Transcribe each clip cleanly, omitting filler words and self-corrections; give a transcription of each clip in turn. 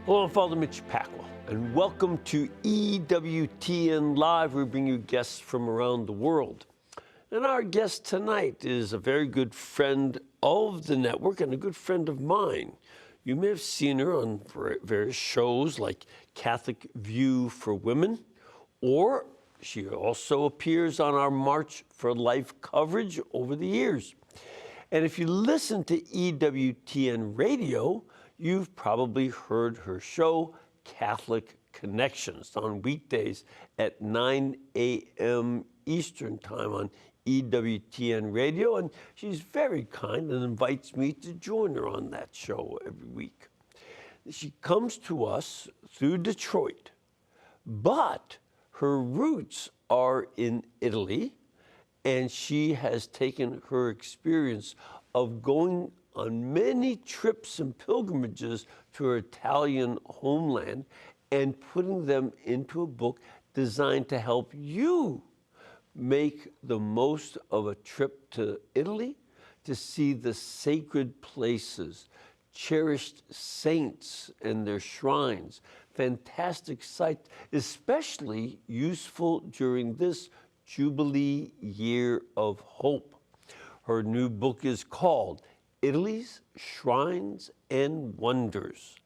Hello, I'm Father Mitch Packwell, and welcome to Ewtn Live. We bring you guests from around the world. And our guest tonight is a very good friend of the network and a good friend of mine. You may have seen her on various shows like Catholic View for Women, or she also appears on our March for Life coverage over the years. And if you listen to EWTN Radio, you've probably heard her show, Catholic Connections, on weekdays at 9 a.m. Eastern Time on EWTN Radio. And she's very kind and invites me to join her on that show every week. She comes to us through Detroit, but her roots are in Italy, and she has taken her experience of going on many trips and pilgrimages to her Italian homeland and putting them into a book designed to help you make the most of a trip to Italy, to see the sacred places, cherished saints and their shrines, fantastic sights, especially useful during this Jubilee Year of Hope. Her new book is called Italy's Shrines and Wonders,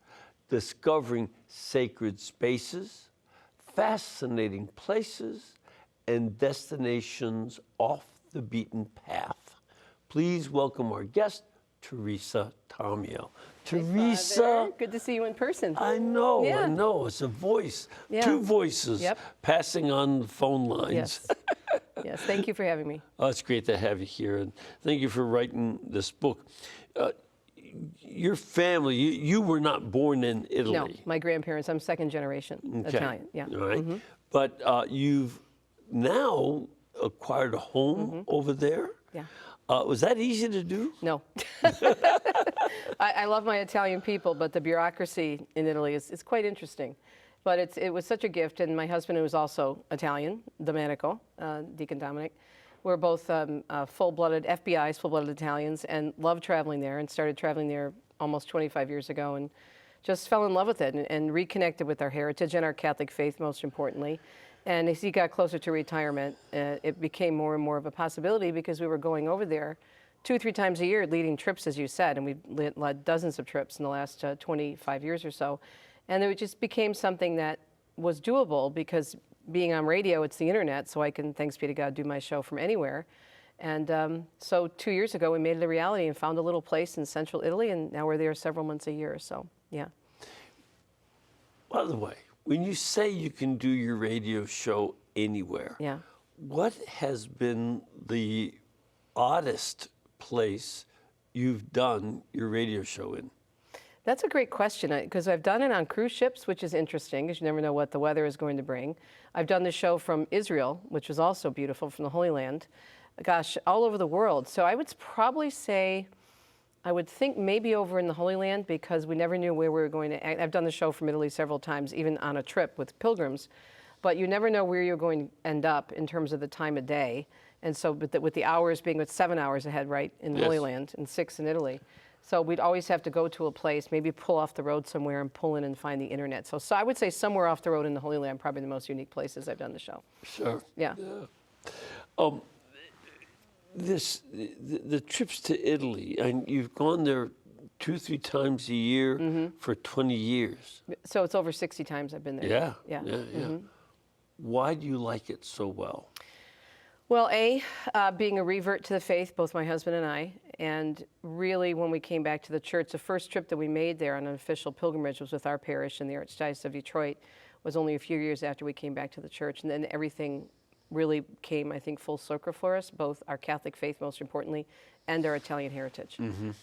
Discovering Sacred Spaces, Fascinating Places, and Destinations Off the Beaten Path. Please welcome our guest, Teresa Tomeo. Teresa. Good to see you in person. I know, yeah. I know. It's a voice, two voices passing on the phone lines. Yes. Yes, thank you for having me. Oh, it's great to have you here, and thank you for writing this book. Your family, you were not born in Italy. No, my grandparents, I'm second generation Italian. Yeah. All right. But you've now acquired a home over there. Yeah. Was that easy to do? No. I love my Italian people, but the bureaucracy in Italy is quite interesting. But it was such a gift, and my husband, who was also Italian, Domenico, Deacon Dominic, we're both full-blooded FBI's, full-blooded Italians, and loved traveling there, and started traveling there almost 25 years ago, and just fell in love with it, and reconnected with our heritage and our Catholic faith, most importantly. And as he got closer to retirement, it became more and more of a possibility because we were going over there 2 or 3 times a year, leading trips, as you said, and we've led dozens of trips in the last 25 years or so. And it just became something that was doable because being on radio, it's the internet, so I can, thanks be to God, do my show from anywhere. And so 2 years ago, we made it a reality and found a little place in central Italy, and now we're there several months a year, so yeah. By the way, when you say you can do your radio show anywhere, what has been the oddest place you've done your radio show in? That's a great question, because I've done it on cruise ships, which is interesting, because you never know what the weather is going to bring. I've done the show from Israel, which was also beautiful, from the Holy Land. Gosh, all over the world. So I would probably say, I would think maybe over in the Holy Land, because we never knew where we were going to. I've done the show from Italy several times, even on a trip with pilgrims, but you never know where you're going to end up in terms of the time of day. And so with the hours being, with 7 hours ahead, right, in the Holy Land, and 6 in Italy. So we'd always have to go to a place, maybe pull off the road somewhere and pull in and find the internet. So I would say somewhere off the road in the Holy Land, probably the most unique places I've done the show. Sure. Yeah. The trips to Italy, and you've gone there 2 or 3 times a year for 20 years. So it's over 60 times I've been there. Yeah. Why do you like it so well? Well, being a revert to the faith, both my husband and I, and really when we came back to the church, the first trip that we made there on an official pilgrimage was with our parish in the Archdiocese of Detroit, was only a few years after we came back to the church, and then everything really came, I think, full circle for us, both our Catholic faith, most importantly, and our Italian heritage.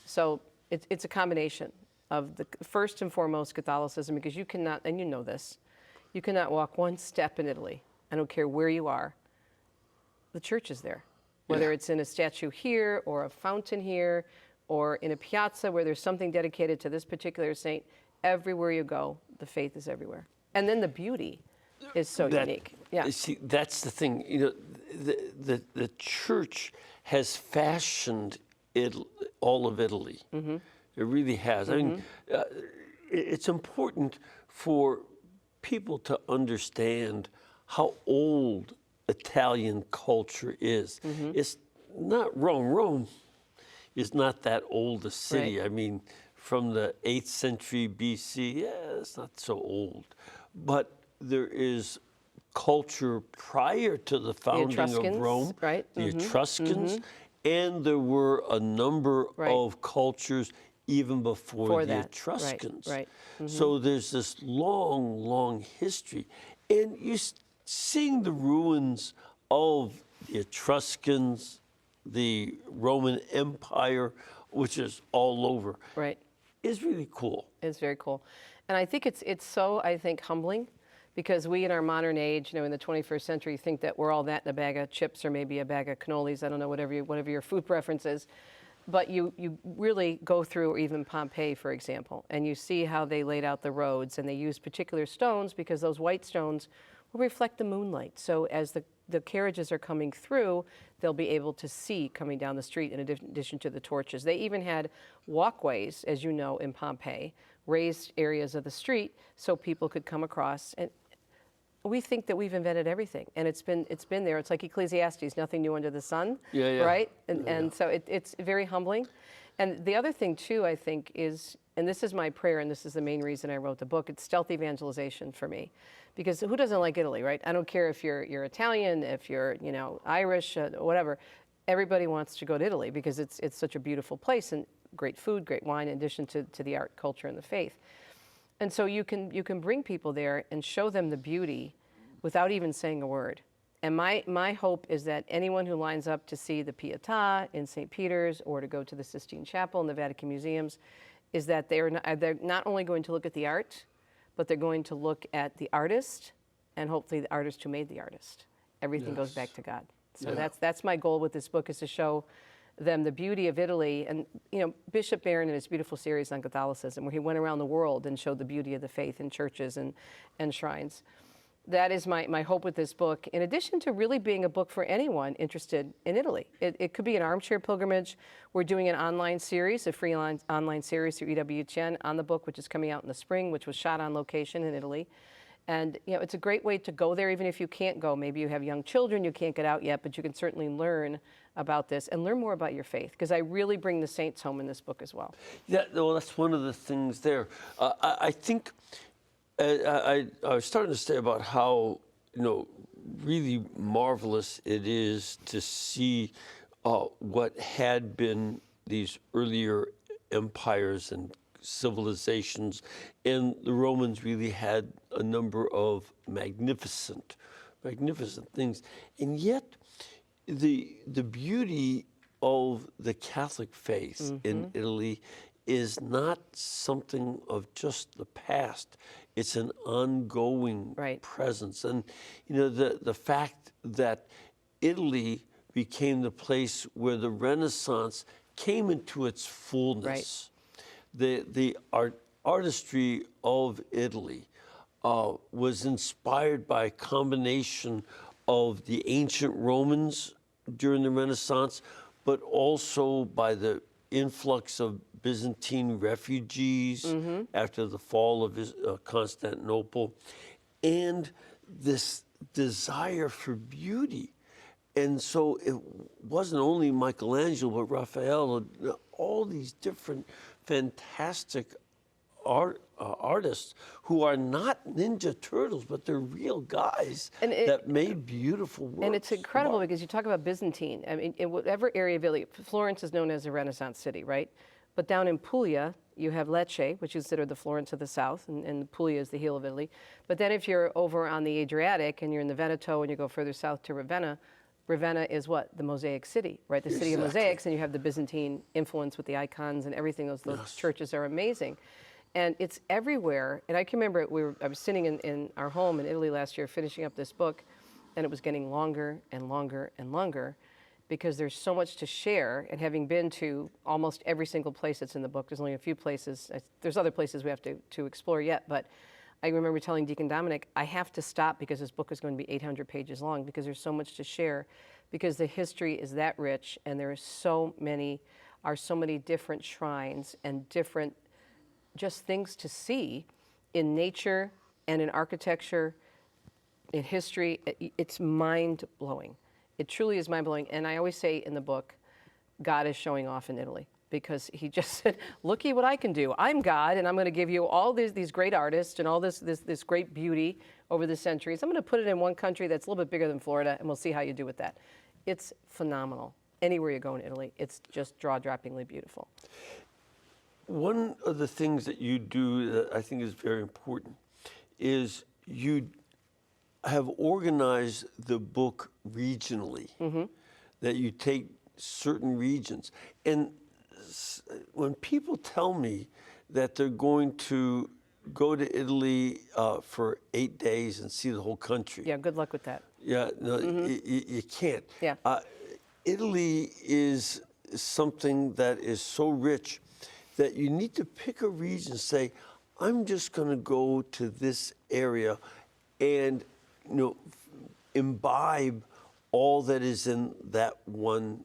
So it's a combination of the first and foremost Catholicism, because you cannot, and you know this, you cannot walk one step in Italy, I don't care where you are, the church is there. Whether it's in a statue here, or a fountain here, or in a piazza where there's something dedicated to this particular saint, everywhere you go, the faith is everywhere. And then the beauty is so unique. Yeah. See, that's the thing. You know, the church has fashioned all of Italy. It really has. I mean, it's important for people to understand how old Italian culture is. It's not Rome. Rome is not that old a city. Right. I mean, from the 8th century BC, yeah, it's not so old. But there is culture prior to the founding of Etruscans, Rome, right? the Etruscans, and there were a number Right. of cultures even before the that, right, Etruscans. right. So there's this long, long history. And seeing the ruins of the Etruscans, the Roman Empire, which is all over, Right. is really cool. It's very cool. And I think it's so, I think, humbling, because we in our modern age, in the 21st century, think that we're all that in a bag of chips or maybe a bag of cannolis, I don't know, whatever your food preference is. But you really go through even Pompeii, for example, and you see how they laid out the roads, and they used particular stones because those white stones will reflect the moonlight. So as the carriages are coming through, they'll be able to see coming down the street in addition to the torches. They even had walkways, as you know, in Pompeii, raised areas of the street so people could come across. And we think that we've invented everything, and it's been there. It's like Ecclesiastes, nothing new under the sun, right? And so it's very humbling. And the other thing too, I think, is, and this is my prayer, and this is the main reason I wrote the book, it's stealth evangelization for me. Because who doesn't like Italy, right? I don't care if you're Italian, if you're Irish, whatever. Everybody wants to go to Italy because it's such a beautiful place, and great food, great wine, in addition to the art, culture, and the faith. And so you can bring people there and show them the beauty without even saying a word. And my hope is that anyone who lines up to see the Pietà in St. Peter's or to go to the Sistine Chapel and the Vatican Museums is that they're not only going to look at the art, but they're going to look at the artist, and hopefully the artist who made the artist. Everything goes back to God. So that's my goal with this book, is to show them the beauty of Italy. And Bishop Barron, in his beautiful series on Catholicism, where he went around the world and showed the beauty of the faith in churches and shrines. That is my hope with this book, in addition to really being a book for anyone interested in Italy. It could be an armchair pilgrimage. We're doing an online series, a free online series through Ewtn on the book, which is coming out in the spring, which was shot on location in Italy. And it's a great way to go there, even if you can't go. Maybe you have young children, you can't get out yet, but you can certainly learn about this and learn more about your faith, because I really bring the saints home in this book as well. Yeah, well, that's one of the things there. I think I was starting to say about how really marvelous it is to see what had been these earlier empires and civilizations, and the Romans really had a number of magnificent things, and yet the beauty of the Catholic faith in Italy is not something of just the past. It's an ongoing presence. And the fact that Italy became the place where the Renaissance came into its fullness. The artistry of Italy was inspired by a combination of the ancient Romans during the Renaissance, but also by the influx of Byzantine refugees after the fall of Constantinople, and this desire for beauty. And so it wasn't only Michelangelo, but Raphael, all these different fantastic artists who are not Ninja Turtles, but they're real guys that made beautiful works. And it's incredible because you talk about Byzantine. I mean, in whatever area of Italy, Florence is known as a Renaissance city, right? But down in Puglia, you have Lecce, which is considered the Florence of the South, and Puglia is the heel of Italy. But then if you're over on the Adriatic and you're in the Veneto and you go further south to Ravenna, Ravenna is what? The Mosaic city, right? The city of mosaics, and you have the Byzantine influence with the icons and everything. Those churches are amazing. And it's everywhere. And I can remember I was sitting in our home in Italy last year finishing up this book, and it was getting longer and longer and longer because there's so much to share. And having been to almost every single place that's in the book, there's only a few places. There's other places we have to explore yet, but I remember telling Deacon Dominic, I have to stop because this book is going to be 800 pages long because there's so much to share, because the history is that rich, and there are so many different shrines and different just things to see in nature and in architecture, in history. It's mind-blowing. It truly is mind-blowing. And I always say in the book, God is showing off in Italy, because he just said, looky what I can do. I'm God, and I'm going to give you all these great artists and all this great beauty over the centuries. I'm going to put it in one country that's a little bit bigger than Florida, and we'll see how you do with that. It's phenomenal. Anywhere you go in Italy, it's just jaw-droppingly beautiful. One of the things that you do that I think is very important is you have organized the book regionally, that you take certain regions. And when people tell me that they're going to go to Italy for 8 days and see the whole country. Yeah, good luck with that. Yeah, no, you can't. Yeah. Italy is something that is so rich that you need to pick a region, say, I'm just going to go to this area and, imbibe all that is in that one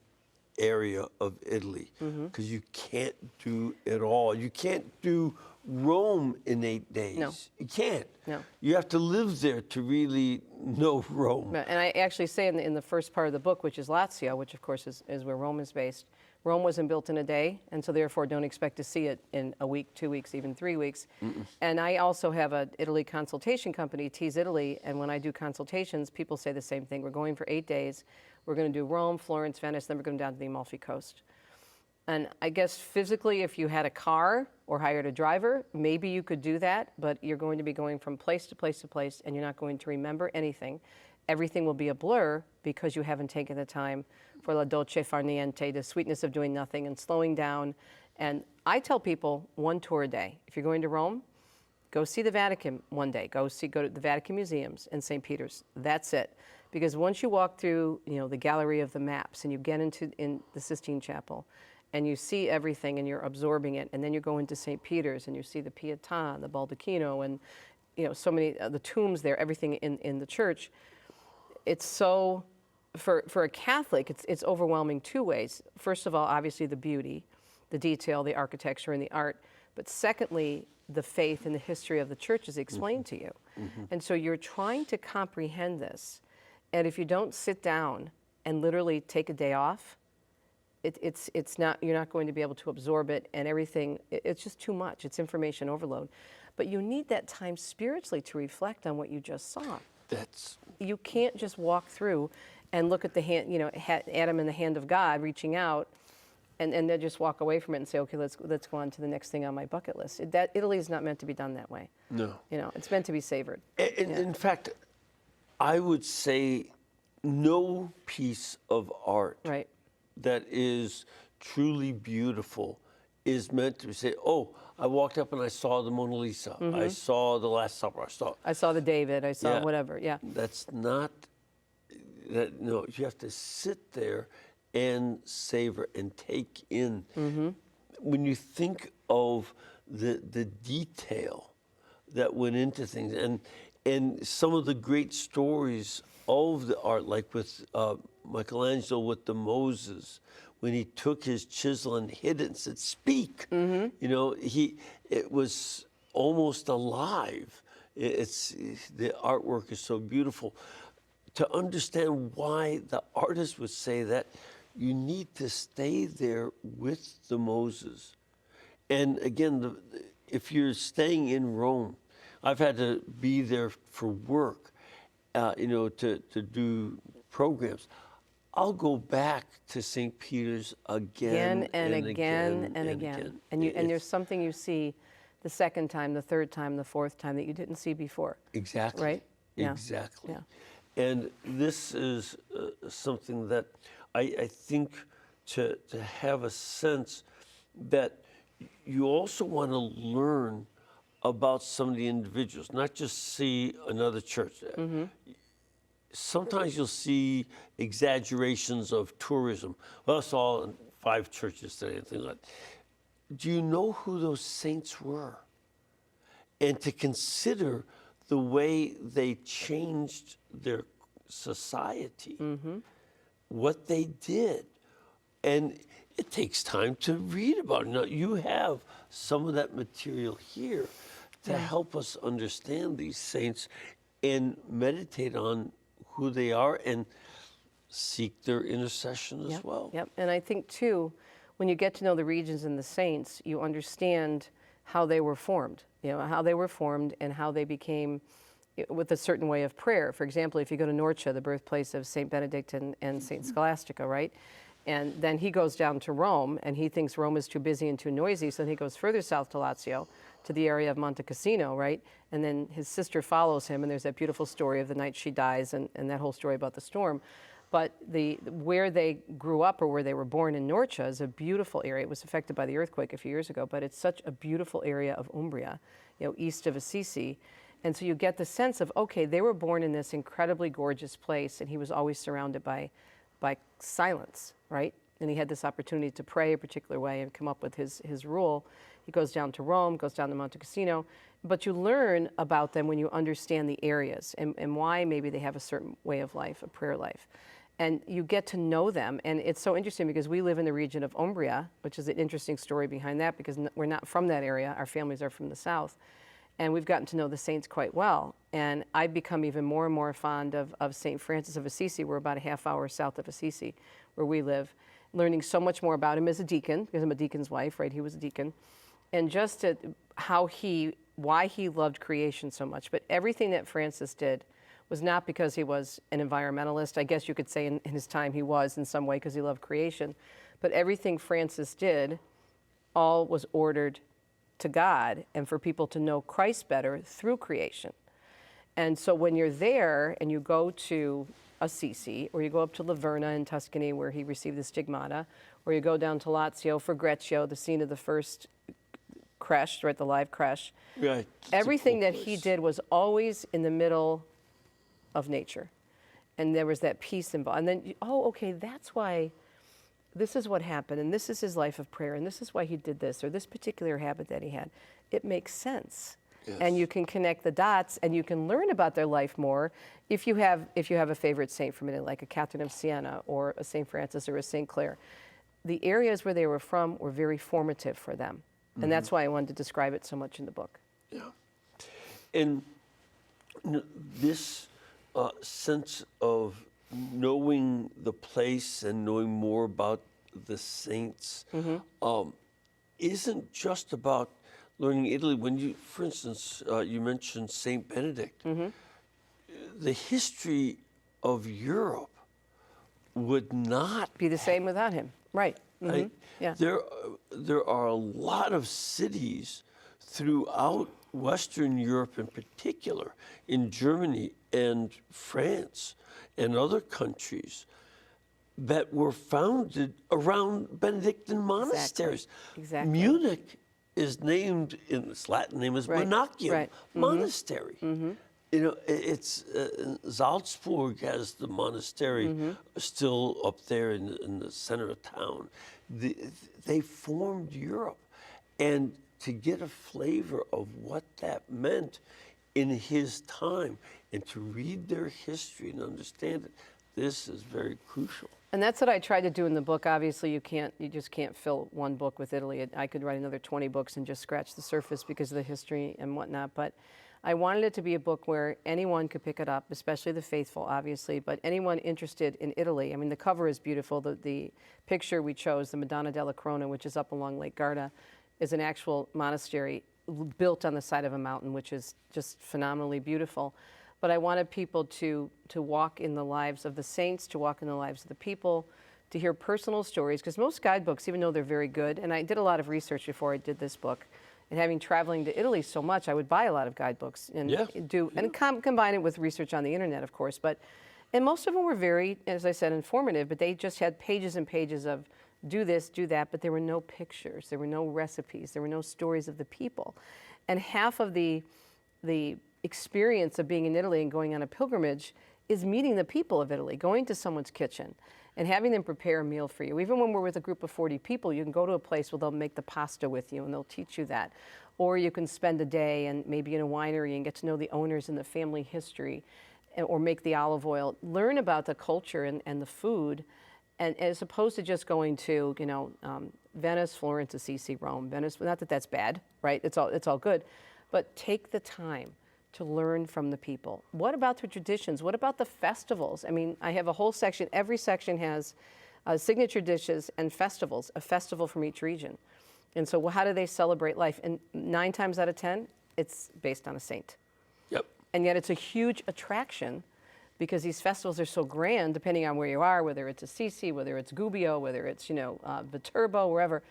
area of Italy, because you can't do it all. You can't do Rome in 8 days. No. You can't. No. You have to live there to really know Rome. And I actually say in the first part of the book, which is Lazio, which of course is where Rome is based, Rome wasn't built in a day, and so therefore don't expect to see it in a week, 2 weeks, even 3 weeks. And I also have an Italy consultation company, Tease Italy, and when I do consultations, people say the same thing. We're going for 8 days. We're going to do Rome, Florence, Venice, then we're going down to the Amalfi Coast. And I guess physically, if you had a car or hired a driver, maybe you could do that, but you're going to be going from place to place to place, and you're not going to remember anything. Everything will be a blur because you haven't taken the time for la dolce far niente, the sweetness of doing nothing and slowing down. And I tell people 1 tour a day. If you're going to Rome, go see the Vatican one day. Go to the Vatican museums and St. Peter's. That's it. Because once you walk through, the gallery of the maps and you get in the Sistine Chapel, and you see everything and you're absorbing it, and then you go into St. Peter's and you see the Pietà, the Baldacchino, and so many the tombs there, everything in the church. It's so, for a Catholic, it's overwhelming 2 ways. First of all, obviously the beauty, the detail, the architecture, and the art. But secondly, the faith and the history of the church is explained to you. And so you're trying to comprehend this. And if you don't sit down and literally take a day off, it's not, you're not going to be able to absorb it, and everything, it's just too much. It's information overload. But you need that time spiritually to reflect on what you just saw. You can't just walk through and look at the hand, Adam in the hand of God reaching out, and then just walk away from it and say, okay, let's go on to the next thing on my bucket list. Italy is not meant to be done that way. No. It's meant to be savored. In fact, I would say no piece of art that is truly beautiful is meant to say, oh, I walked up and I saw the Mona Lisa. I saw the Last Supper. I saw the David. I saw whatever. Yeah. That's not that. No, you have to sit there and savor and take in. When you think of the detail that went into things, and some of the great stories of the art, like with Michelangelo with the Moses, when he took his chisel and hit it and said, "Speak," it was almost alive. The artwork is so beautiful. To understand why the artist would say that, you need to stay there with the Moses. And again, if you're staying in Rome, I've had to be there for work, to do programs. I'll go back to St. Peter's again and again. And there's something you see the second time, the third time, the fourth time that you didn't see before. Exactly. Right? Yeah. Exactly. Yeah. And this is something that I think to have a sense that you also want to learn about some of the individuals, not just see another church. Sometimes you'll see exaggerations of tourism. Well, I saw 5 churches today and things like that. Do you know who those saints were? And to consider the way they changed their society, what they did. And it takes time to read about it. Now, you have some of that material here to help us understand these saints and meditate on who they are and seek their intercession as well. Yep. And I think, too, when you get to know the regions and the saints, you understand how they were formed, how they were formed and how they became with a certain way of prayer. For example, if you go to Norcia, the birthplace of St. Benedict and St. Scholastica, right? And then he goes down to Rome, and he thinks Rome is too busy and too noisy, so then he goes further south to Lazio, to the area of Monte Cassino, right? And then his sister follows him, and there's that beautiful story of the night she dies and that whole story about the storm. But where they grew up or where they were born in Norcia is a beautiful area. It was affected by the earthquake a few years ago, but it's such a beautiful area of Umbria, east of Assisi. And so you get the sense of, okay, they were born in this incredibly gorgeous place, and he was always surrounded by silence, right? And he had this opportunity to pray a particular way and come up with his rule. He goes down to Rome, goes down to Monte Cassino, but you learn about them when you understand the areas and why maybe they have a certain way of life, a prayer life. And you get to know them, and it's so interesting because we live in the region of Umbria, which is an interesting story behind that because we're not from that area. Our families are from the south. And we've gotten to know the saints quite well. And I've become even more and more fond of St. Francis of Assisi. We're about a half hour south of Assisi, where we live, learning so much more about him as a deacon, because I'm a deacon's wife, right? He was a deacon. And just why he loved creation so much. But everything that Francis did was not because he was an environmentalist. I guess you could say in his time he was in some way because he loved creation. But everything Francis did, all was ordered to God and for people to know Christ better through creation. And so when you're there and you go to Assisi, or you go up to Laverna in Tuscany where he received the stigmata, or you go down to Lazio for Greccio, the scene of the first creche, right, the live creche. Right. Everything that he did was always in the middle of nature. And there was that peace involved. And then, okay, that's why this is what happened, and this is his life of prayer, and this is why he did this, or this particular habit that he had. It makes sense. Yes. And you can connect the dots, and you can learn about their life more if you have a favorite saint from it, like a Catherine of Siena, or a St. Francis, or a St. Clare. The areas where they were from were very formative for them. And that's why I wanted to describe it so much in the book. Yeah. And this sense of knowing the place and knowing more about the saints isn't just about learning Italy. When you, for instance, you mentioned Saint Benedict, the history of Europe would not be the same without him, right? Right? Yeah. There are a lot of cities throughout Western Europe, in particular, in Germany and France and other countries, that were founded around Benedictine monasteries. Exactly. Munich is named, in its Latin name is Monachium Monastery. It's Salzburg has the monastery still up there in the center of town. They formed Europe, and to get a flavor of what that meant in his time and to read their history and understand it, this is very crucial. And that's what I tried to do in the book. Obviously, you just can't fill one book with Italy. I could write another 20 books and just scratch the surface because of the history and whatnot. But I wanted it to be a book where anyone could pick it up, especially the faithful, obviously, but anyone interested in Italy. I mean, the cover is beautiful. The picture we chose, the Madonna della Corona, which is up along Lake Garda, is an actual monastery built on the side of a mountain, which is just phenomenally beautiful. But I wanted people to walk in the lives of the saints, to walk in the lives of the people, to hear personal stories, because most guidebooks, even though they're very good, and I did a lot of research before I did this book, and having traveling to Italy so much, I would buy a lot of guidebooks and combine it with research on the internet, of course. And most of them were very, as I said, informative, but they just had pages and pages of do this, do that, but there were no pictures, there were no recipes, there were no stories of the people. And half of the experience of being in Italy and going on a pilgrimage is meeting the people of Italy, going to someone's kitchen and having them prepare a meal for you. Even when we're with a group of 40 people, you can go to a place where they'll make the pasta with you and they'll teach you that. Or you can spend a day and maybe in a winery and get to know the owners and the family history, or make the olive oil, learn about the culture and the food, And as opposed to just going to, Venice, Florence, Assisi, Rome, Venice, not that that's bad, right? It's all good. But take the time to learn from the people. What about the traditions? What about the festivals? I mean, I have a whole section. Every section has signature dishes and festivals, a festival from each region. And so how do they celebrate life? And 9 times out of 10, it's based on a saint. Yep. And yet it's a huge attraction because these festivals are so grand, depending on where you are, whether it's Assisi, whether it's Gubbio, whether it's, Viterbo, wherever.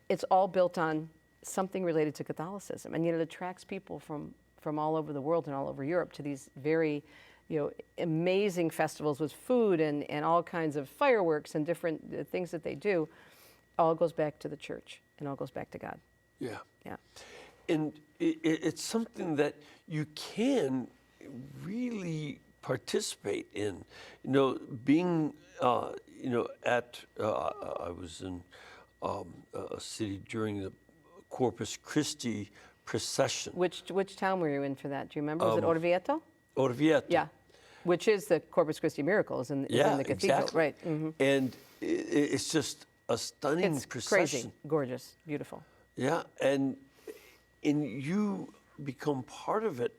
It's all built on something related to Catholicism. And yet it attracts people from all over the world and all over Europe to these very, amazing festivals with food and all kinds of fireworks and different things that they do. All goes back to the church and all goes back to God. Yeah. Yeah. And it's something that you can really participate in. Being, I was in a city during the Corpus Christi procession. Which town were you in for that? Do you remember? Was it Orvieto? Orvieto. Yeah. Which is the Corpus Christi miracle, is in the cathedral. Exactly. Right. Mm-hmm. And it's just a stunning procession. Crazy, gorgeous, beautiful. Yeah, and you become part of it,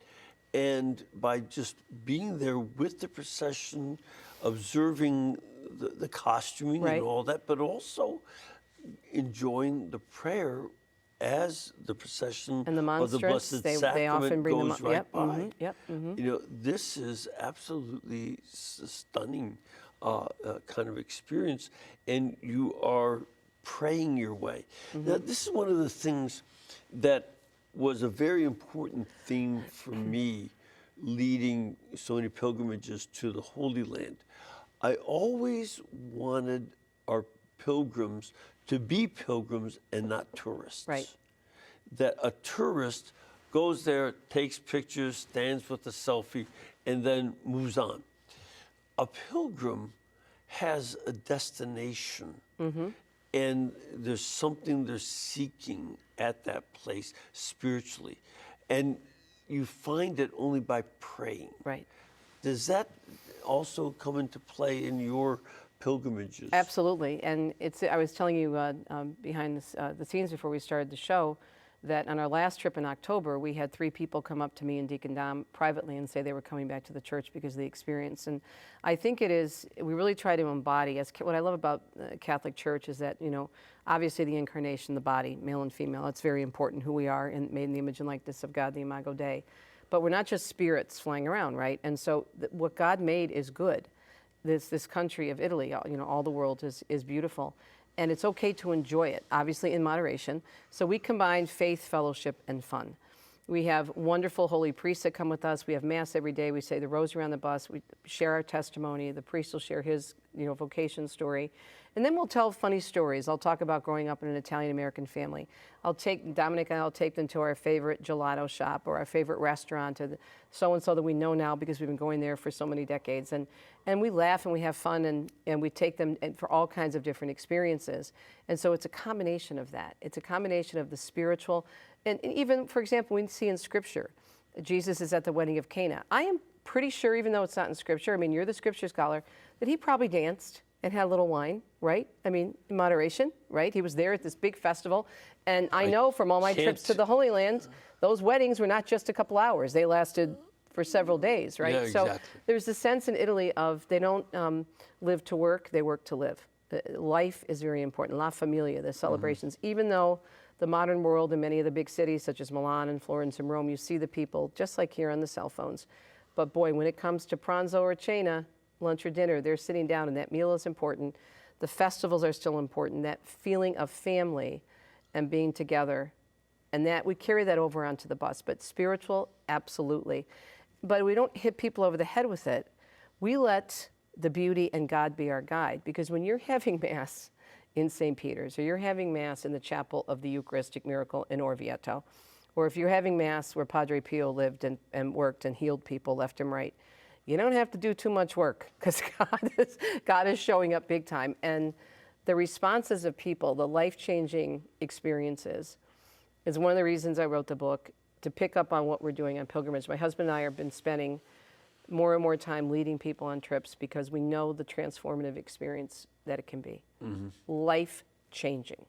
and by just being there with the procession, observing the costuming Right. and all that, but also enjoying the prayer as the procession And the of the monstrance, Blessed they Sacrament often bring them goes up. right Yep, by. mhm, yep, mhm. This is absolutely stunning kind of experience, and you are praying your way. Now, this is one of the things that was a very important theme for me leading so many pilgrimages to the Holy Land. I always wanted our pilgrims to be pilgrims and not tourists. Right. That a tourist goes there, takes pictures, stands with a selfie, and then moves on. A pilgrim has a destination, and there's something they're seeking at that place spiritually. And you find it only by praying. Right. Does that also come into play in your pilgrimages? Absolutely. And I was telling you behind the scenes before we started the show that on our last trip in October, we had 3 people come up to me and Deacon Dom privately and say they were coming back to the church because of the experience. And I think we really try to embody, what I love about Catholic Church is that, obviously the incarnation, the body, male and female, it's very important who we are and made in the image and likeness of God, the Imago Dei. But we're not just spirits flying around, right? And so what God made is good. This country of Italy, all the world is beautiful. And it's okay to enjoy it, obviously in moderation. So we combine faith, fellowship, and fun. We have wonderful holy priests that come with us. We have Mass every day. We say the rosary on the bus. We share our testimony. The priest will share his vocation story. And then we'll tell funny stories. I'll talk about growing up in an Italian-American family. Dominic and I'll take them to our favorite gelato shop or our favorite restaurant or so-and-so that we know now because we've been going there for so many decades. And we laugh and we have fun and we take them for all kinds of different experiences. And so it's a combination of that. It's a combination of the spiritual. And even, for example, we see in Scripture, Jesus is at the wedding of Cana. I am pretty sure, even though it's not in Scripture, I mean, you're the Scripture scholar, that he probably danced and had a little wine, right? I mean, in moderation, right? He was there at this big festival. And I know from all my trips to the Holy Land, those weddings were not just a couple hours. They lasted for several days, right? Yeah, exactly. So there's a sense in Italy of they don't live to work, they work to live. Life is very important. La Familia, the celebrations, even though the modern world in many of the big cities, such as Milan and Florence and Rome, you see the people just like here on the cell phones. But boy, when it comes to pranzo or cena, lunch or dinner, they're sitting down and that meal is important. The festivals are still important. That feeling of family and being together, and that we carry that over onto the bus. But spiritual, absolutely. But we don't hit people over the head with it. We let the beauty and God be our guide, because when you're having Mass in St. Peter's, or you're having Mass in the chapel of the Eucharistic miracle in Orvieto, or if you're having Mass where Padre Pio lived and worked and healed people left and right, you don't have to do too much work because God is showing up big time. And the responses of people, the life-changing experiences, is one of the reasons I wrote the book, to pick up on what we're doing on pilgrimage. My husband and I have been spending more and more time leading people on trips because we know the transformative experience that it can be. Life-changing,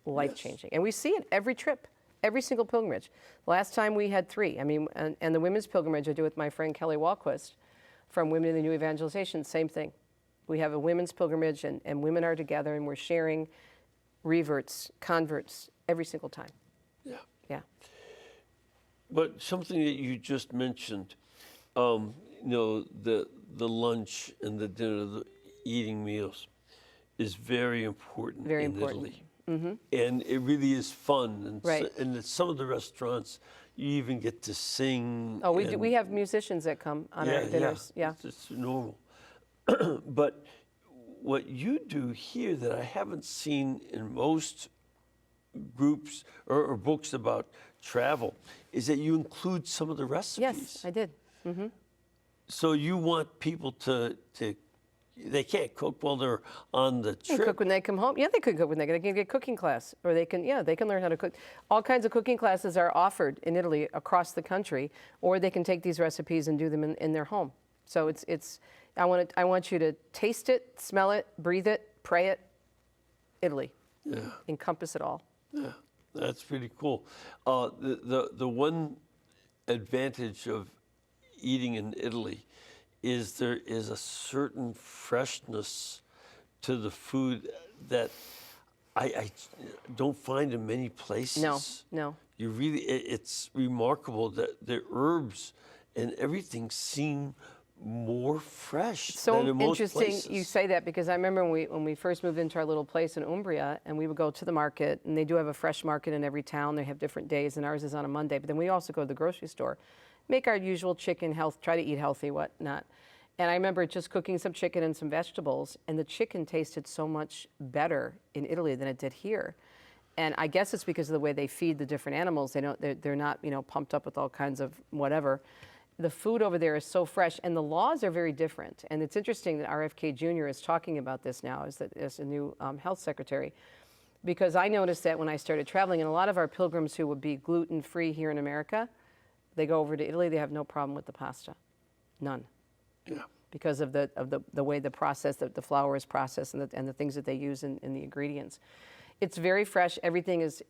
life-changing. And we see it every trip, every single pilgrimage. Last time we had 3. I mean, and the women's pilgrimage I do with my friend Kelly Walquist from Women in the New Evangelization, same thing. We have a women's pilgrimage and women are together and we're sharing reverts, converts every single time. Yeah. Yeah. But something that you just mentioned, you know, the lunch and the dinner, the eating meals, is very important Very in important. Italy. And it really is fun. And, Right. and at some of the restaurants, you even get to sing. Oh, we have musicians that come on our dinners. Yeah. It's normal. But what you do here that I haven't seen in most groups or books about travel is that you include some of the recipes. Yes, I did. So you want people to they can't cook while they're on the They can trip. cook when they come home. Yeah, they could cook when they can get cooking class, or they can learn how to cook. All kinds of cooking classes are offered in Italy across the country, or they can take these recipes and do them in their home. So it's I want you to taste it, smell it, breathe it, pray it. Italy. Yeah. Encompass it all. Yeah, that's pretty cool. The one advantage of eating in Italy is there is a certain freshness to the food that I don't find in many places. No. You really, it's remarkable that the herbs and everything seem more fresh So than in most interesting places. you say that because I remember when we first moved into our little place in Umbria and we would go to the market, and they do have a fresh market in every town. They have different days and ours is on a Monday, but then we also go to the grocery store, make our usual chicken, try to eat healthy, whatnot. And I remember just cooking some chicken and some vegetables, and the chicken tasted so much better in Italy than it did here. And I guess it's because of the way they feed the different animals. They're not, pumped up with all kinds of whatever. The food over there is so fresh, and the laws are very different. And it's interesting that RFK Jr. is talking about this now as a new health secretary, because I noticed that when I started traveling, and a lot of our pilgrims who would be gluten-free here in America, they go over to Italy, they have no problem with the pasta, none. Yeah. Because of the way the flour is processed and the things that they use in the ingredients. It's very fresh. Everything is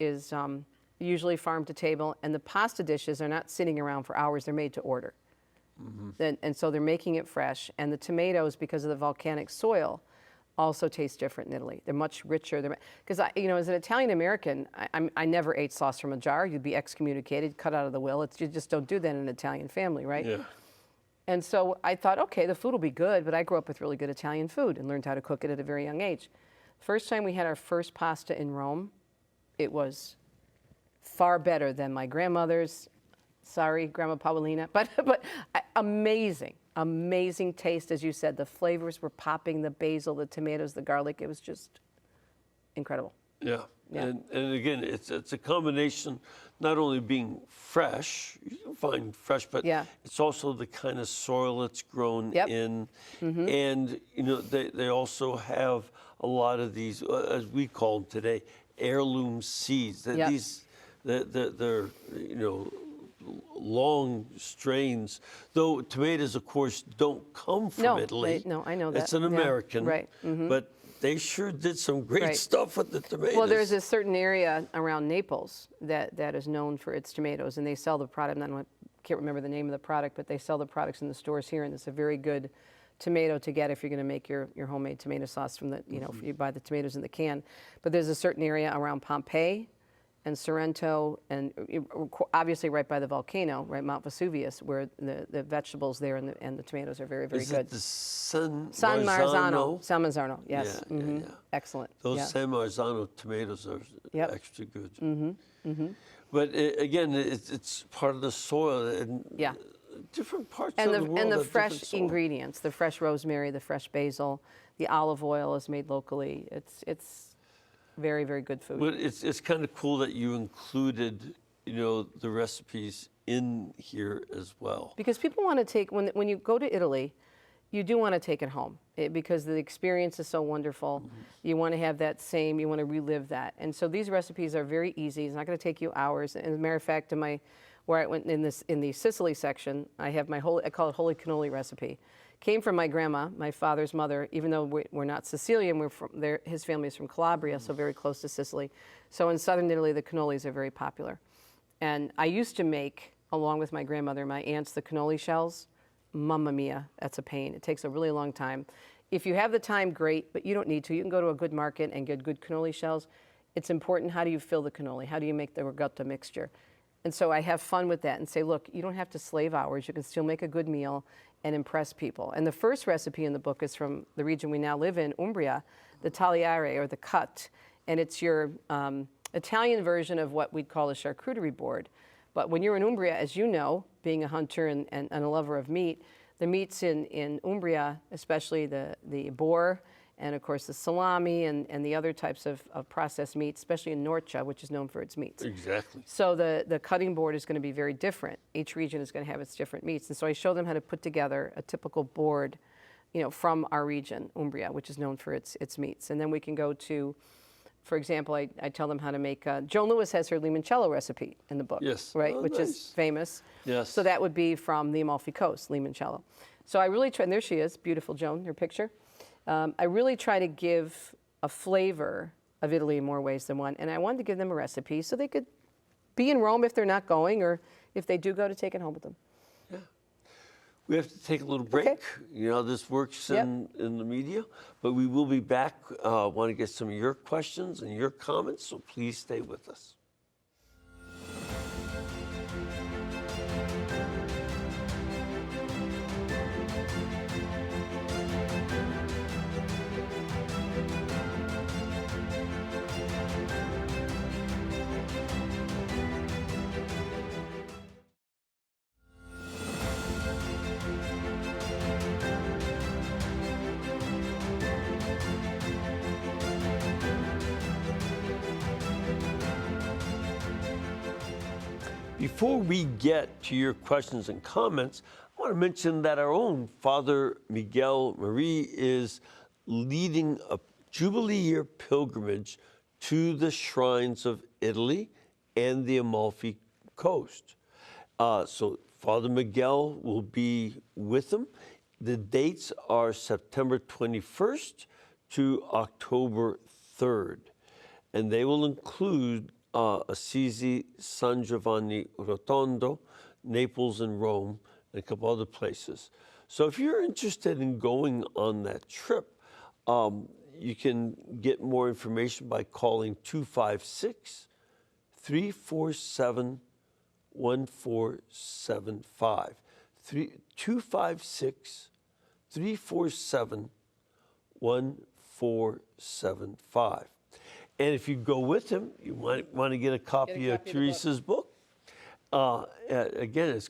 usually farm to table, and the pasta dishes are not sitting around for hours. They're made to order. And so they're making it fresh. And the tomatoes, because of the volcanic soil, also taste different in Italy. They're much richer. Because as an Italian American, I never ate sauce from a jar. You'd be excommunicated, cut out of the will. You just don't do that in an Italian family, right? Yeah. And so I thought, okay, the food will be good, but I grew up with really good Italian food and learned how to cook it at a very young age. First time we had our first pasta in Rome, it was far better than my grandmother's. Sorry, Grandma Paolina, but amazing taste, as you said. The flavors were popping, the basil, the tomatoes, the garlic. It was just incredible. Yeah. Yeah. And again, it's a combination, not only being fresh, you can find fresh, but Yeah. it's also the kind of soil it's grown Yep. in. And, they also have a lot of these, as we call them today, heirloom seeds. Yep. They're long strains, though tomatoes, of course, don't come from Italy. No, I know that. It's an Yeah. American. Right. But they sure did some great Right. stuff with the tomatoes. Well, there's a certain area around Naples that is known for its tomatoes, and they sell the product. I can't remember the name of the product, but they sell the products in the stores here, and it's a very good tomato to get if you're going to make your homemade tomato sauce from if you buy the tomatoes in the can. But there's a certain area around Pompeii and Sorrento, and obviously right by the volcano, right, Mount Vesuvius, where the vegetables there and the tomatoes are very, very Is good. it the San Marzano. San Marzano, yes. Yeah, yeah, yeah. Excellent. Those yeah. San Marzano tomatoes are Yep. extra good. But again, it's part of the soil and Yeah. different parts And of the world the have fresh different soil. ingredients, the fresh rosemary, the fresh basil, the olive oil is made locally. It's very, very good food. But it's kind of cool that you included, the recipes in here as well. Because people want to take, when you go to Italy, you do want to take it home because the experience is so wonderful. You want to have you want to relive that. And so these recipes are very easy. It's not going to take you hours. And as a matter of fact, in my where I went in the Sicily section. I have I call it holy cannoli recipe. Came from my grandma, my father's mother. Even though we're not Sicilian, we're from there. His family is from Calabria, so very close to Sicily. So in southern Italy, the cannolis are very popular. And I used to make, along with my grandmother, my aunts, the cannoli shells. Mamma mia, that's a pain. It takes a really long time. If you have the time, great, but you don't need to. You can go to a good market and get good cannoli shells. It's important, how do you fill the cannoli? How do you make the ricotta mixture? And so I have fun with that and say, look, you don't have to slave hours. You can still make a good meal and impress people. And the first recipe in the book is from the region we now live in, Umbria, the tagliare, or the cut. And it's your Italian version of what we'd call a charcuterie board. But when you're in Umbria, as you know, being a hunter and a lover of meat, the meats in Umbria, especially the boar, and of course the salami and the other types of processed meats, especially in Norcia, which is known for its meats. Exactly. So the cutting board is going to be very different. Each region is going to have its different meats. And so I show them how to put together a typical board, from our region, Umbria, which is known for its meats. And then we can go to, for example, I tell them how to make, Joan Lewis has her limoncello recipe in the book, yes, right, oh, which nice. is famous. Yes. So that would be from the Amalfi Coast, limoncello. So I really try, and there she is, beautiful Joan, her picture. I really try to give a flavor of Italy in more ways than one, and I wanted to give them a recipe so they could be in Rome if they're not going, or if they do go, to take it home with them. Yeah. We have to take a little break. Okay. You know, this works in the media, but we will be back. Want to get some of your questions and your comments, so please stay with us. Before we get to your questions and comments, I want to mention that our own Father Miguel Marie is leading a Jubilee Year pilgrimage to the shrines of Italy and the Amalfi Coast. So Father Miguel will be with them. The dates are September 21st to October 3rd, and they will include Assisi, San Giovanni Rotondo, Naples, and Rome, and a couple other places. So if you're interested in going on that trip, you can get more information by calling 256-347-1475. 256-347-1475. And if you go with him, you might want to get a copy of Teresa's book. Again,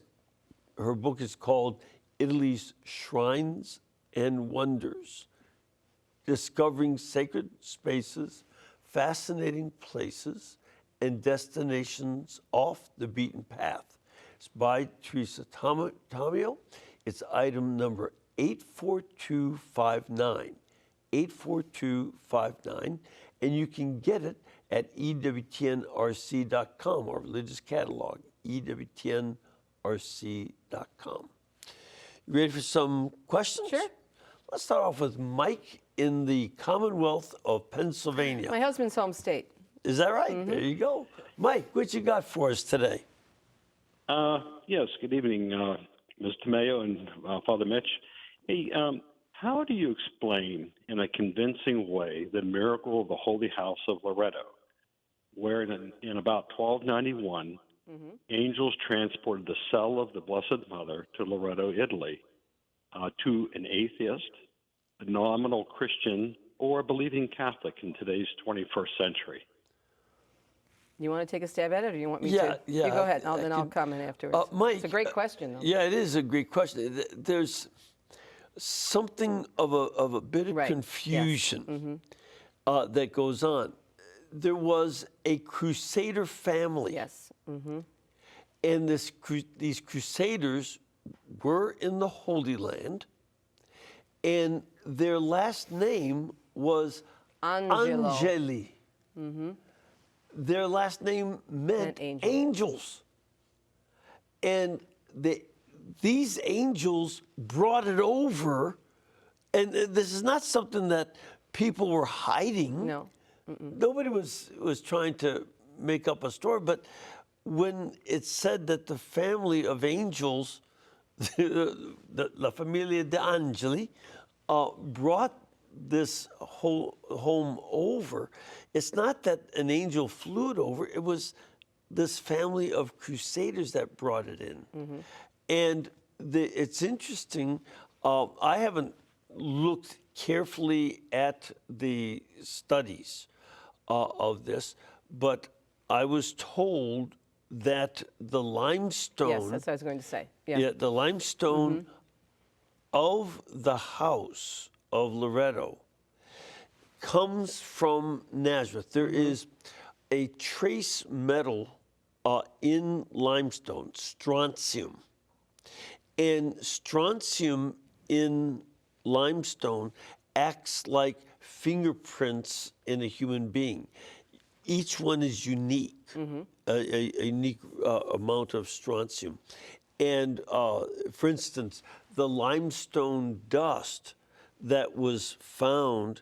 her book is called Italy's Shrines and Wonders, Discovering Sacred Spaces, Fascinating Places, and Destinations Off the Beaten Path. It's by Teresa Tomeo. It's item number 84259. 84259. And you can get it at ewtnrc.com, our religious catalog, ewtnrc.com. You ready for some questions? Sure. Let's start off with Mike in the Commonwealth of Pennsylvania. My husband's home state. Is that right? Mm-hmm. There you go. Mike, what you got for us today? Yes, good evening, Ms. Tomeo and Father Mitch. Hey, how do you explain in a convincing way the miracle of the Holy House of Loretto, where in about 1291, angels transported the cell of the Blessed Mother to Loretto, Italy, to an atheist, a nominal Christian, or a believing Catholic in today's 21st century? You want to take a stab at it, or you want me to? Yeah. You go ahead, and then I'll comment afterwards. Mike, it's a great question, though. Yeah, it is a great question. There's something of a bit of confusion that goes on. There was a Crusader family. Yes. Mm-hmm. And these Crusaders were in the Holy Land, and their last name was Angelo. Angeli. Mm-hmm. Their last name meant angels. and these angels brought it over, and this is not something that people were hiding. No. Nobody was trying to make up a story, but when it said that the family of angels, La Familia de Angeli, brought this whole home over, it's not that an angel flew it over, it was this family of crusaders that brought it in. And it's interesting, I haven't looked carefully at the studies of this, but I was told that the limestone. Yes, that's what I was going to say. Yeah. Yeah, the limestone of the house of Loretto comes from Nazareth. There is a trace metal in limestone, strontium. And strontium in limestone acts like fingerprints in a human being. Each one is unique, a unique amount of strontium. And for instance, the limestone dust that was found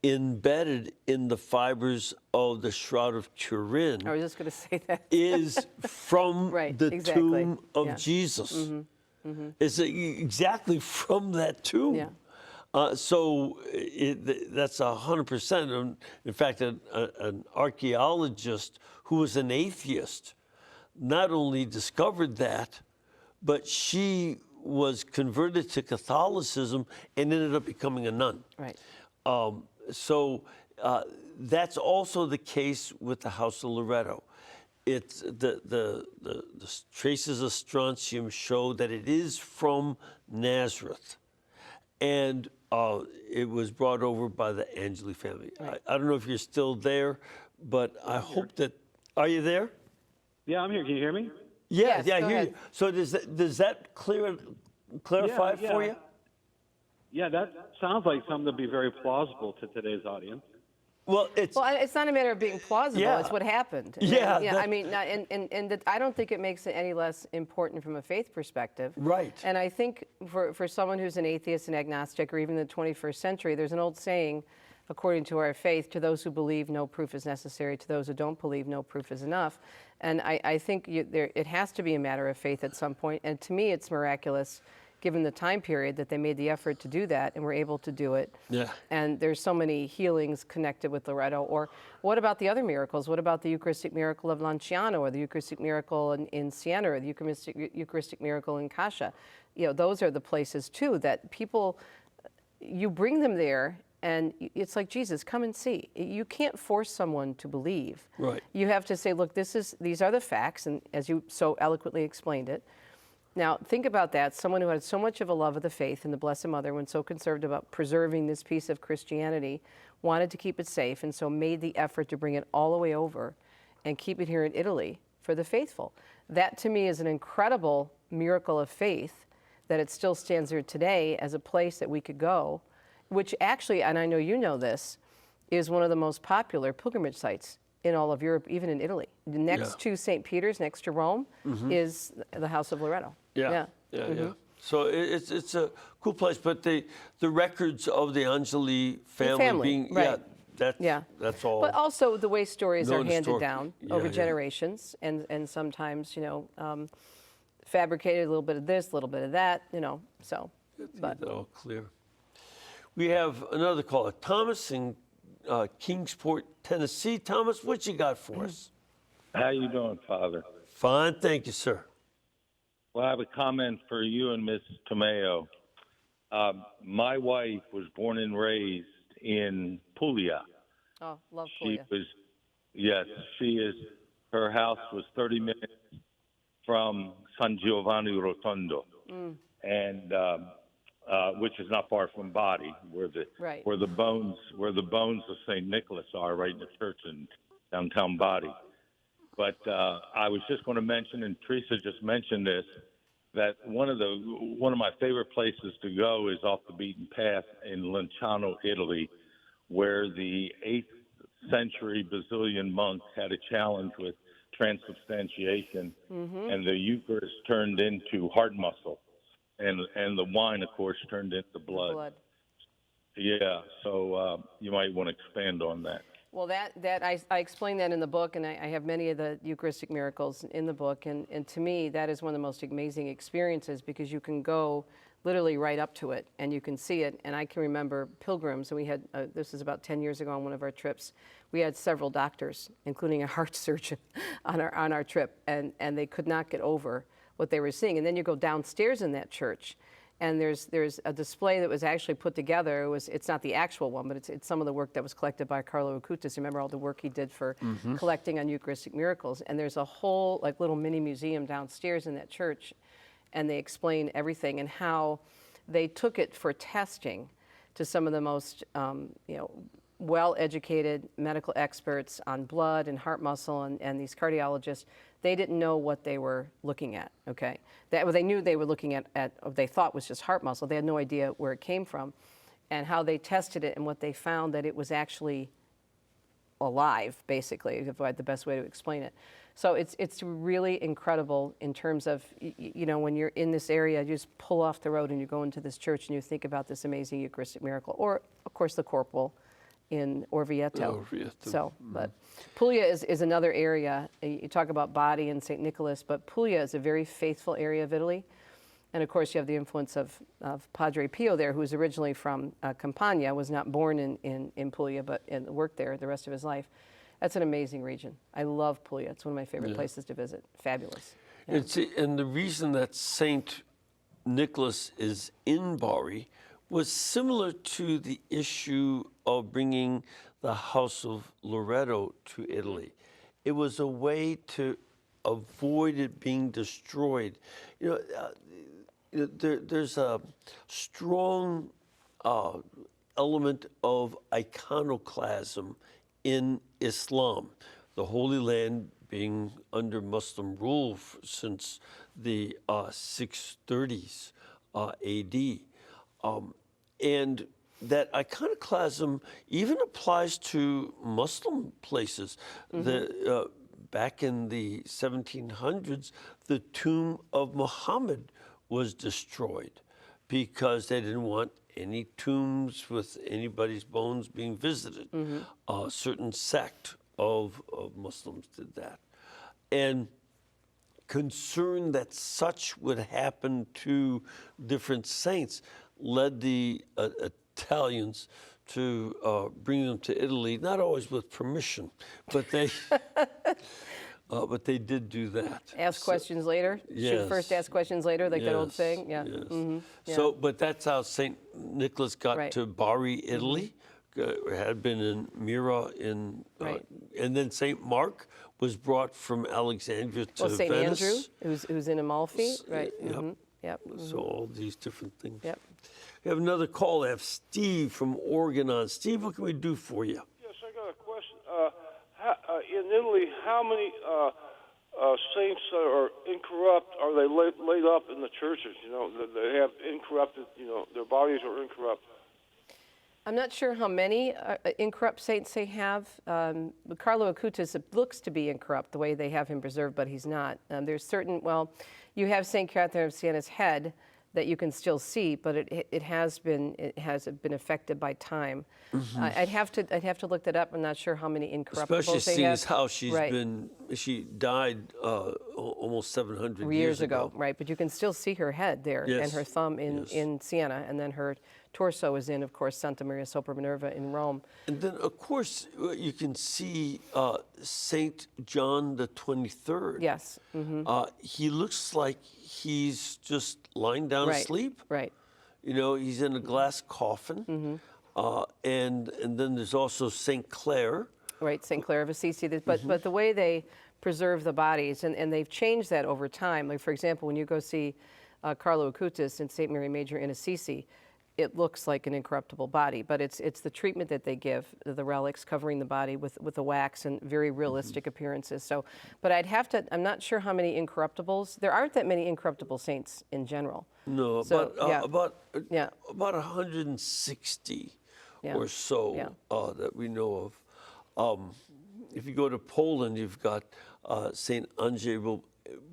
embedded in the fibers of the Shroud of Turin I was just going to say that. is from Right, the exactly. tomb of Yeah. Jesus. It's exactly from that tomb. Yeah. So that's 100%. In fact, an archaeologist who was an atheist not only discovered that, but she was converted to Catholicism and ended up becoming a nun. Right. So that's also the case with the House of Loretto. It's the traces of strontium show that it is from Nazareth, and it was brought over by the Angeli family. Right. I don't know if you're still there, but I hope that. Are you there? Yeah, I'm here. Can you hear me? Yes, I go hear ahead. you. So does that clarify it for you? Yeah, that sounds like something to be very plausible to today's audience. Well, it's It's not a matter of being plausible. Yeah. It's what happened. Yeah, Yeah. that- I mean, I don't think it makes it any less important from a faith perspective. Right. And I think for someone who's an atheist and agnostic, or even in the 21st century, there's an old saying, according to our faith, to those who believe, no proof is necessary. To those who don't believe, no proof is enough. And I think it has to be a matter of faith at some point. And to me, it's miraculous, given the time period, that they made the effort to do that and were able to do it. Yeah. And there's so many healings connected with Loretto. Or what about the other miracles? What about the Eucharistic miracle of Lanciano, or the Eucharistic miracle in Siena, or the Eucharistic miracle in Cascia? You know, those are the places too that people, you bring them there, and it's like, Jesus, come and see. You can't force someone to believe. Right. You have to say, look, these are the facts, and as you so eloquently explained it. Now, think about that. Someone who had so much of a love of the faith, and the Blessed Mother, when so concerned about preserving this piece of Christianity, wanted to keep it safe, and so made the effort to bring it all the way over and keep it here in Italy for the faithful. That, to me, is an incredible miracle of faith, that it still stands there today as a place that we could go, which actually, and I know you know this, is one of the most popular pilgrimage sites in all of Europe, even in Italy. Next to St. Peter's, next to Rome, is the House of Loretto. Yeah. So it's a cool place, but the records of the Angeli family, being right. that's all. But also the way stories are known handed story. down Yeah, over yeah. generations, and sometimes, fabricated, a little bit of this, a little bit of that, so. But Get that all clear. We have another caller, Thomas in Kingsport, Tennessee. Thomas, what you got for us? How you doing, Father? Fine, thank you, sir. Well, I have a comment for you and Miss Tomeo. My wife was born and raised in Puglia. oh, love She Puglia. was, yes, she is. Her house was 30 minutes from San Giovanni Rotondo, and which is not far from Bari, where Right. the bones of Saint Nicholas are, right in the church in downtown Bari. But I was just going to mention, and Teresa just mentioned this, that one of my favorite places to go is off the beaten path in Lanciano, Italy, where the 8th century Basilian monk had a challenge with transubstantiation, and the Eucharist turned into heart muscle, and the wine, of course, turned into blood. Yeah, so you might want to expand on that. Well, I explain that in the book, and I have many of the Eucharistic miracles in the book, and to me, that is one of the most amazing experiences, because you can go literally right up to it, and you can see it. And I can remember pilgrims, and we had, this is about 10 years ago on one of our trips, we had several doctors, including a heart surgeon, on our trip, and they could not get over what they were seeing. And then you go downstairs in that church, and there's a display that was actually put together. It's not the actual one, but it's some of the work that was collected by Carlo Acutis. Remember all the work he did for collecting on Eucharistic miracles. And there's a whole little mini museum downstairs in that church, and they explain everything and how they took it for testing to some of the most well-educated medical experts on blood and heart muscle, and these cardiologists. They didn't know what they were looking at, okay? They knew they were looking at what they thought was just heart muscle. They had no idea where it came from, and how they tested it, and what they found, that it was actually alive, basically, if I had the best way to explain it. So it's really incredible in terms of, when you're in this area, you just pull off the road and you go into this church and you think about this amazing Eucharistic miracle, or, of course, the corporal in Orvieto. So, but Puglia is another area. You talk about body and St. Nicholas, but Puglia is a very faithful area of Italy. And of course, you have the influence of Padre Pio there, who was originally from Campania, was not born in Puglia, but worked there the rest of his life. That's an amazing region. I love Puglia. It's one of my favorite places to visit. Fabulous. Yeah. And the reason that St. Nicholas is in Bari was similar to the issue of bringing the House of Loretto to Italy. It was a way to avoid it being destroyed. There's a strong element of iconoclasm in Islam, the Holy Land being under Muslim rule since the 630s AD. And that iconoclasm even applies to Muslim places. Back in the 1700s, the tomb of Muhammad was destroyed because they didn't want any tombs with anybody's bones being visited. A certain sect of Muslims did that. And concern that such would happen to different saints led the Italians to bring them to Italy, not always with permission, but they did do that. Ask questions later? Yes. Shoot first, ask questions later, like that old saying? Yeah. Yes. So, but that's how St. Nicholas got to Bari, Italy. Had been in Mira and then St. Mark was brought from Alexandria to Venice. St. Andrew, who's in Amalfi, right? Yep. So all these different things. Yep. We have another call. I have Steve from Oregon on. Steve, what can we do for you? Yes, I got a question. In Italy, how many saints that are incorrupt are they laid up in the churches? They have incorrupted. Their bodies are incorrupt. I'm not sure how many incorrupt saints they have. Carlo Acutis looks to be incorrupt the way they have him preserved, but he's not. There's certain, you have St. Catherine of Siena's head that you can still see, but it has been affected by time. I'd have to look that up. I'm not sure how many incorruptibles they have. Especially seeing as how she died almost 700 years ago. Right, but you can still see her head there and her thumb in Siena, and then her torso is in, of course, Santa Maria sopra Minerva in Rome. And then, of course, you can see Saint John the 23rd. Yes. He looks like he's just lying down asleep. Right. He's in a glass coffin. And then there's also Saint Clare. Right, Saint Clare of Assisi. But the way they preserve the bodies, and they've changed that over time. Like, for example, when you go see Carlo Acutis and Saint Mary Major in Assisi, it looks like an incorruptible body, but it's the treatment that they give, the relics covering the body with the wax and very realistic appearances. So, but I'm not sure how many incorruptibles. There aren't that many incorruptible saints in general. No, so, about 160 or so that we know of. if you go to Poland, you've got Saint Andrzej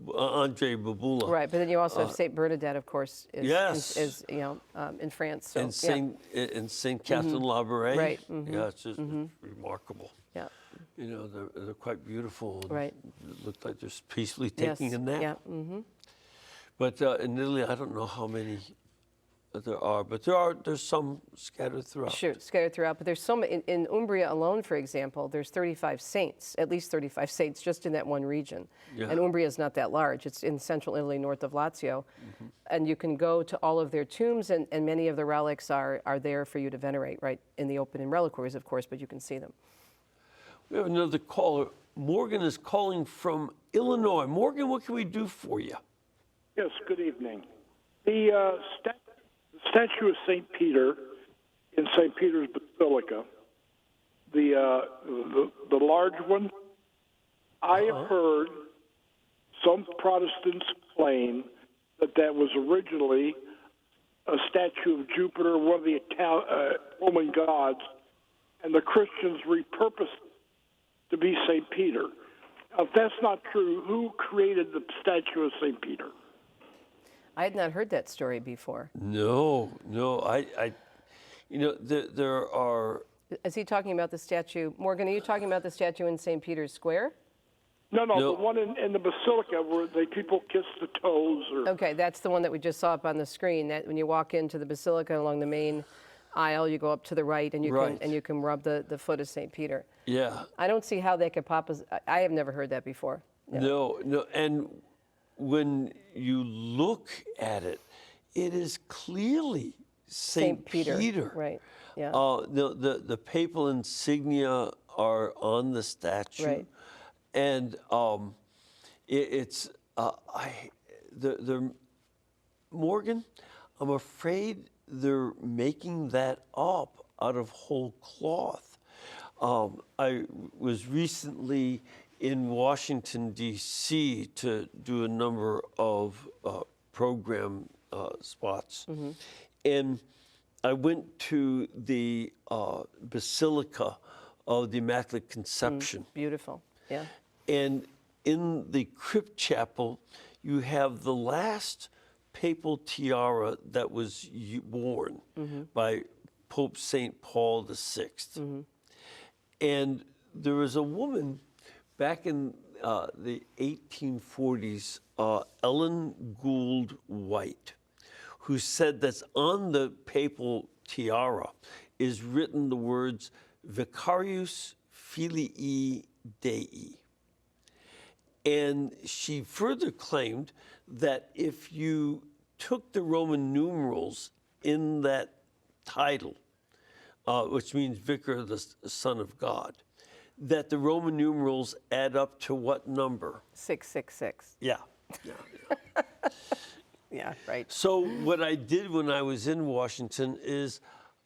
Babula. Right, but then you also have Saint Bernadette, of course, is in France. So, And Saint Catherine Labouré. Right. Yeah, it's just remarkable. Yeah. You know, they're quite beautiful. And Right. It looked like they're peacefully taking a nap. Yeah. Mm-hmm. But in Italy, I don't know how many there are, but there's some scattered throughout. Sure, scattered throughout. But there's so many. In Umbria alone, for example, there's 35 saints, at least 35 saints, just in that one region. Yeah. And Umbria is not that large. It's in central Italy, north of Lazio. And you can go to all of their tombs, and many of the relics are there for you to venerate, right, in the open in reliquaries, of course, but you can see them. We have another caller. Morgan is calling from Illinois. Morgan, what can we do for you? Yes, good evening. The statue of St. Peter in St. Peter's Basilica, the large one, I have heard some Protestants claim that was originally a statue of Jupiter, one of the Roman gods, and the Christians repurposed it to be St. Peter. If that's not true, who created the statue of St. Peter? I had not heard that story before. No, there are. Is he talking about the statue? Morgan, are you talking about the statue in St. Peter's Square? No, the one in the Basilica where people kiss the toes. Okay, that's the one that we just saw up on the screen. That when you walk into the Basilica along the main aisle, you go up to the right, and you can rub the foot of St. Peter. Yeah. I don't see how they could pop. I have never heard that before. No, and when you look at it, it is clearly St. Peter. Right. Yeah. The papal insignia are on the statue. Right. And Morgan, I'm afraid they're making that up out of whole cloth. I was recently in Washington, D.C. to do a number of program spots. And I went to the Basilica of the Immaculate Conception. Beautiful. Yeah. And in the crypt chapel, you have the last papal tiara that was worn by Pope St. Paul VI. And there was a woman back in the 1840s, Ellen Gould White, who said that on the papal tiara is written the words Vicarius Filii Dei. And she further claimed that if you took the Roman numerals in that title, which means Vicar of the Son of God, that the Roman numerals add up to what number? 666. Yeah. Yeah, right. So what I did when I was in Washington is,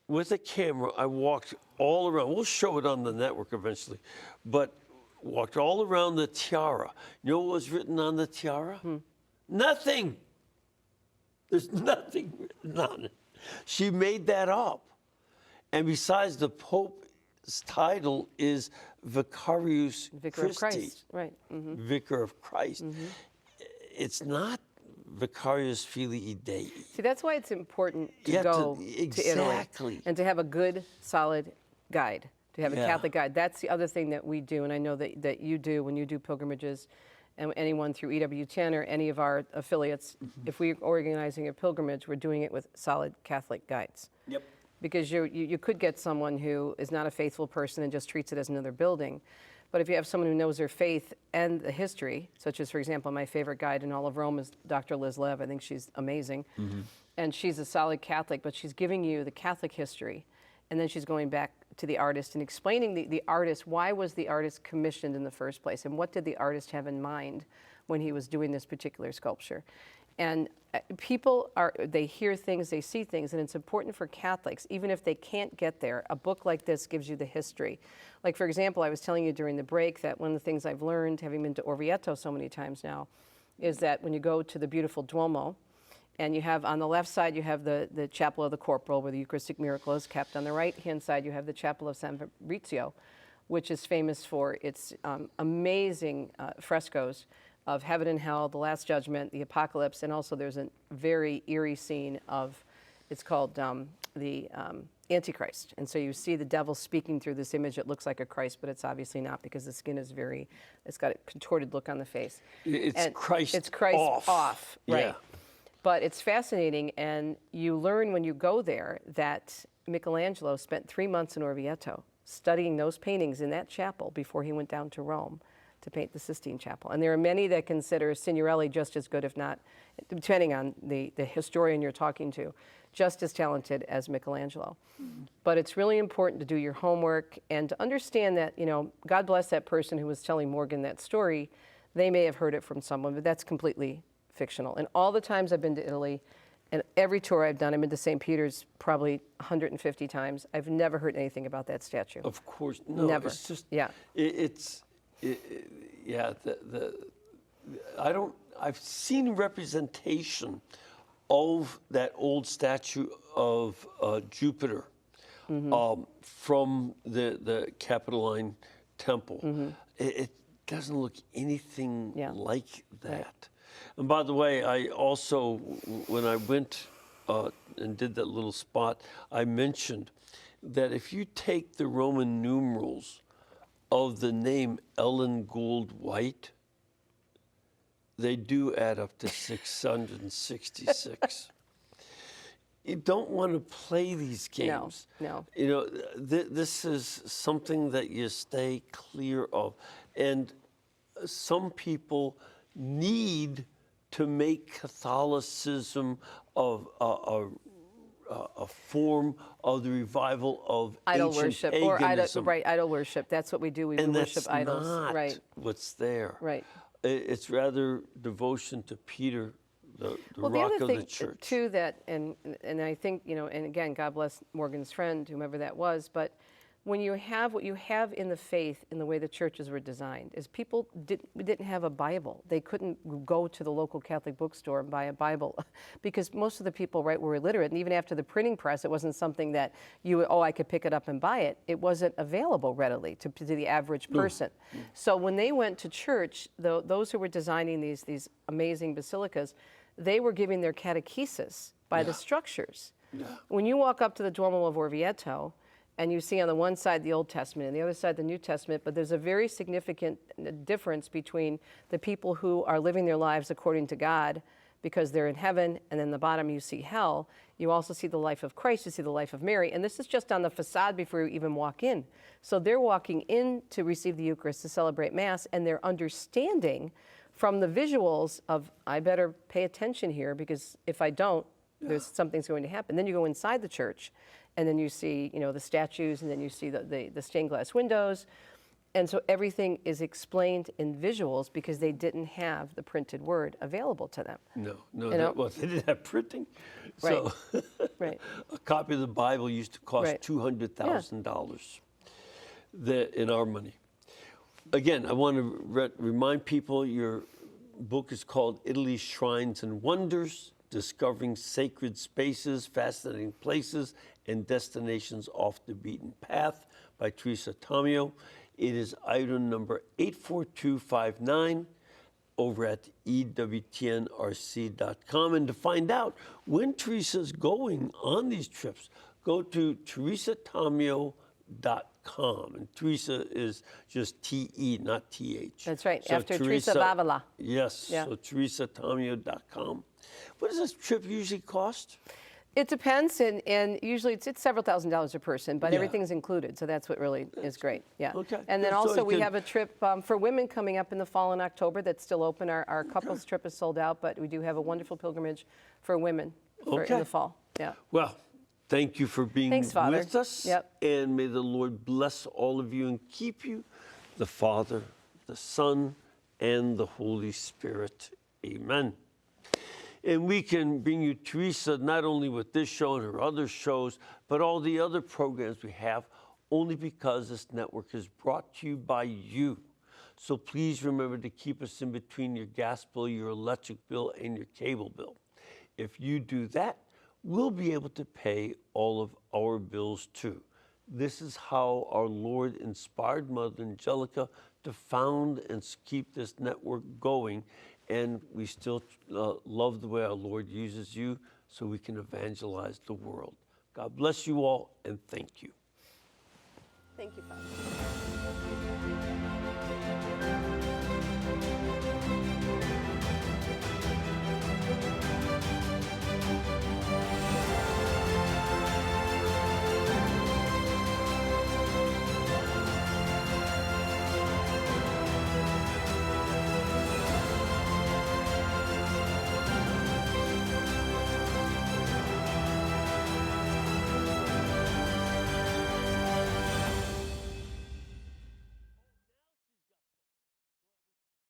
with a camera, I walked all around. We'll show it on the network eventually, but walked all around the tiara. You know what was written on the tiara? Nothing. There's nothing written on it. She made that up. And besides, the Pope's title is Vicarius Vicar Christi. of Christ, right. Vicar of Christ. It's not Vicarius Filii Dei. See, that's why it's important to You have go to- to Italy exactly. and to have a good, solid guide, to have a Yeah. Catholic guide. That's the other thing that we do, and I know that you do when you do pilgrimages, and anyone through Ewtn or any of our affiliates, if we're organizing a pilgrimage, we're doing it with solid Catholic guides. Yep. Because you could get someone who is not a faithful person and just treats it as another building. But if you have someone who knows their faith and the history, such as, for example, my favorite guide in all of Rome is Dr. Liz Lev. I think she's amazing. And she's a solid Catholic, but she's giving you the Catholic history. And then she's going back to the artist and explaining the artist, why was the artist commissioned in the first place? And what did the artist have in mind when he was doing this particular sculpture? And people they hear things, they see things, and it's important for Catholics, even if they can't get there. A book like this gives you the history. Like, for example, I was telling you during the break that one of the things I've learned, having been to Orvieto so many times now, is that when you go to the beautiful Duomo, and you have on the left side, you have the Chapel of the Corporal, where the Eucharistic miracle is kept. On the right-hand side, you have the Chapel of San Fabrizio, which is famous for its amazing frescoes of heaven and hell, the Last Judgment, the Apocalypse, and also there's a very eerie scene of, it's called the Antichrist. And so you see the devil speaking through this image. It looks like a Christ, but it's obviously not, because the skin is it's got a contorted look on the face. It's Christ off, right. Yeah. But it's fascinating, and you learn when you go there that Michelangelo spent 3 months in Orvieto studying those paintings in that chapel before he went down to Rome to paint the Sistine Chapel. And there are many that consider Signorelli just as good, if not, depending on the historian you're talking to, just as talented as Michelangelo. But it's really important to do your homework and to understand that, God bless that person who was telling Morgan that story. They may have heard it from someone, but that's completely fictional. And all the times I've been to Italy, and every tour I've done, I've been to St. Peter's probably 150 times, I've never heard anything about that statue. Of course, no. Never. It's just, yeah. I've seen representation of that old statue of Jupiter from the Capitoline Temple. It doesn't look anything like that. Right. And by the way, I also, when I went and did that little spot, I mentioned that if you take the Roman numerals of the name Ellen Gould White, they do add up to 666. You don't want to play these games. No. This is something that you stay clear of. And some people need to make Catholicism of a form of the revival of idol ancient worship paganism. idol worship. That's what we do. We worship idols. Not right. what's there. Right. It's rather devotion to Peter, the rock the other of thing the church. Too, that and I think and again, God bless Morgan's friend, whomever that was, but when you have what you have in the faith, in the way the churches were designed, is people didn't have a Bible. They couldn't go to the local Catholic bookstore and buy a Bible because most of the people, were illiterate. And even after the printing press, it wasn't something that I could pick it up and buy it. It wasn't available readily to the average person. So when they went to church, those who were designing these amazing basilicas, they were giving their catechesis by the structures. Yeah. When you walk up to the Duomo of Orvieto, and you see on the one side the Old Testament and the other side the New Testament, but there's a very significant difference between the people who are living their lives according to God because they're in heaven, and then the bottom you see hell. You also see the life of Christ, you see the life of Mary, and this is just on the facade before you even walk in. So they're walking in to receive the Eucharist, to celebrate Mass, and they're understanding from the visuals of, I better pay attention here because if I don't, something's going to happen. Then you go inside the church, and then you see, the statues, and then you see the stained glass windows. And so everything is explained in visuals because they didn't have the printed word available to them. No, they didn't have printing. So right. A copy of the Bible used to cost $200,000 in our money. Again, I want to remind people your book is called Italy's Shrines and Wonders, Discovering Sacred Spaces, Fascinating Places, and Destinations Off the Beaten Path by Teresa Tomeo. It is item number 84259 over at ewtnrc.com. And to find out when Teresa's going on these trips, go to teresatomeo.com. And Teresa is just T-E, not T-H. That's right, so after Teresa Vavala. Yes, so teresatomeo.com. What does this trip usually cost? It depends, and usually it's several $1,000s a person, but everything's included, so that's what really is great. Yeah. Okay. And then also we have a trip for women coming up in the fall in October that's still open. Our couples trip is sold out, but we do have a wonderful pilgrimage for women in the fall. Yeah. Well, thank you for being with us. Yep. And may the Lord bless all of you and keep you, the Father, the Son, and the Holy Spirit. Amen. And we can bring you Teresa not only with this show and her other shows, but all the other programs we have, only because this network is brought to you by you. So please remember to keep us in between your gas bill, your electric bill, and your cable bill. If you do that, we'll be able to pay all of our bills too. This is how our Lord inspired Mother Angelica to found and keep this network going. And we still love the way our Lord uses you so we can evangelize the world. God bless you all, and thank you. Thank you, Father.